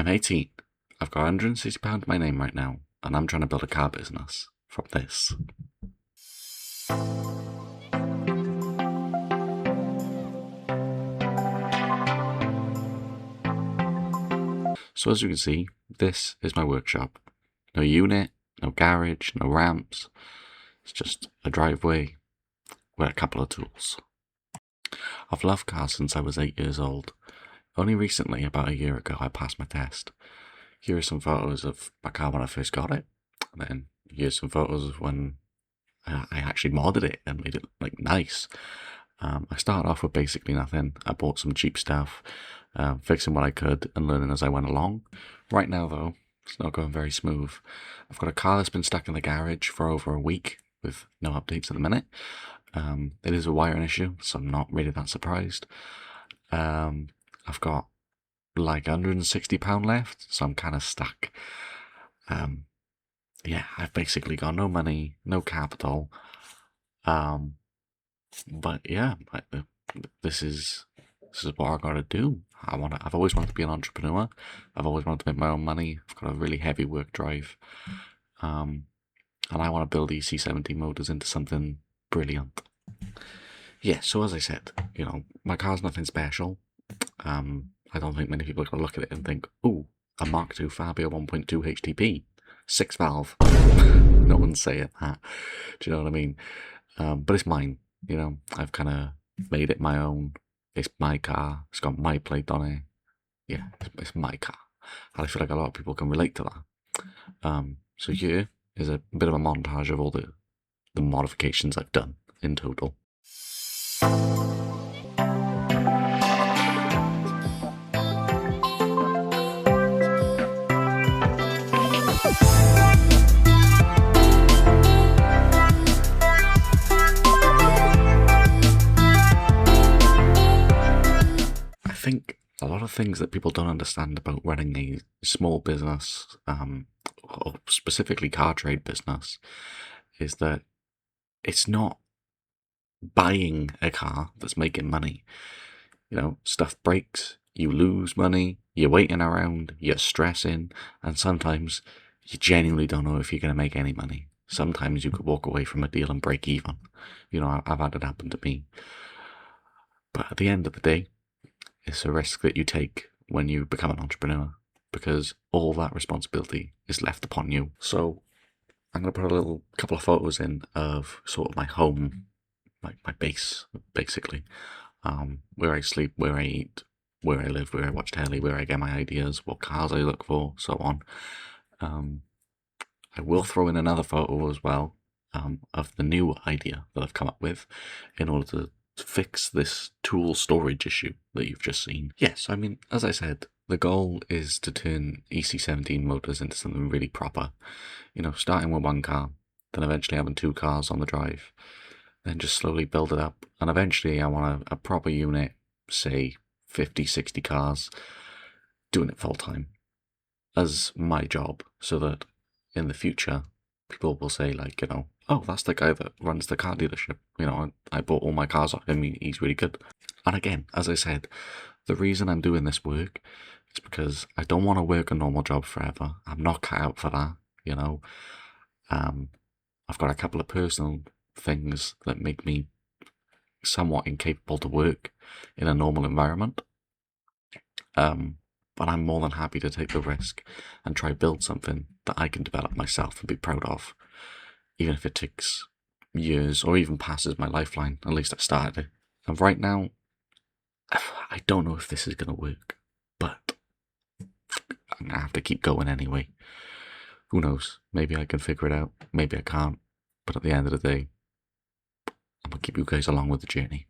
I'm 18. I've got £160 to my name right now, and I'm trying to build a car business from this. So as you can see, this is my workshop. No unit, no garage, no ramps. It's just a driveway with a couple of tools. I've loved cars since I was 8 years old. Only recently, about a year ago, I passed my test. Here are some photos of my car when I first got it. And then here's some photos of when I actually modded it and made it like nice. I started off with basically nothing. I bought some cheap stuff, fixing what I could and learning as I went along. Right now though, it's not going very smooth. I've got a car that's been stuck in the garage for over a week with no updates at the minute. It is a wiring issue, so I'm not really that surprised. I've got like £160 left, so I'm kind of stuck. Yeah, I've basically got no money, no capital. But yeah, this is what I gotta do. I've always wanted to be an entrepreneur. I've always wanted to make my own money. I've got a really heavy work drive. And I want to build EC17 Motors into something brilliant. Yeah, so as I said, you know, my car's nothing special. I don't think many people are going to look at it and think, ooh, a Mk2 Fabia 1.2 HTP, 6-valve. No one's saying that. Do you know what I mean? But it's mine, you know. I've kind of made it my own. It's my car. It's got my plate on it. Yeah, it's my car. And I feel like a lot of people can relate to that. So here is a bit of a montage of all the modifications I've done in total. I think a lot of things that people don't understand about running a small business, or specifically car trade business, is that it's not buying a car that's making money. You know, stuff breaks, you lose money, you're waiting around, you're stressing, and sometimes you genuinely don't know if you're going to make any money. Sometimes you could walk away from a deal and break even. You know, I've had it happen to me. But at the end of the day, it's a risk that you take when you become an entrepreneur, because all that responsibility is left upon you. So I'm going to put a couple of photos in of sort of my home, like my base, basically. Where I sleep, where I eat, where I live, where I watch telly, where I get my ideas, what cars I look for, so on. I will throw in another photo as well of the new idea that I've come up with in order to fix this tool storage issue that you've just seen. Yes, I mean, as I said, the goal is to turn EC17 Motors into something really proper. You know, starting with one car, then eventually having 2 cars on the drive, then just slowly build it up. And eventually I want a proper unit, say 50, 60 cars, doing it full time as my job, so that in the future people will say, like, you know, oh, that's the guy that runs the car dealership. You know, I bought all my cars off him. He's really good. And again, as I said, the reason I'm doing this work is because I don't want to work a normal job forever. I'm not cut out for that, you know. I've got a couple of personal things that make me somewhat incapable to work in a normal environment. But I'm more than happy to take the risk and try build something that I can develop myself and be proud of. Even if it takes years or even passes my lifeline, at least I started it. And right now, I don't know if this is going to work, but I'm going to have to keep going anyway. Who knows? Maybe I can figure it out. Maybe I can't. But at the end of the day, I'm going to keep you guys along with the journey.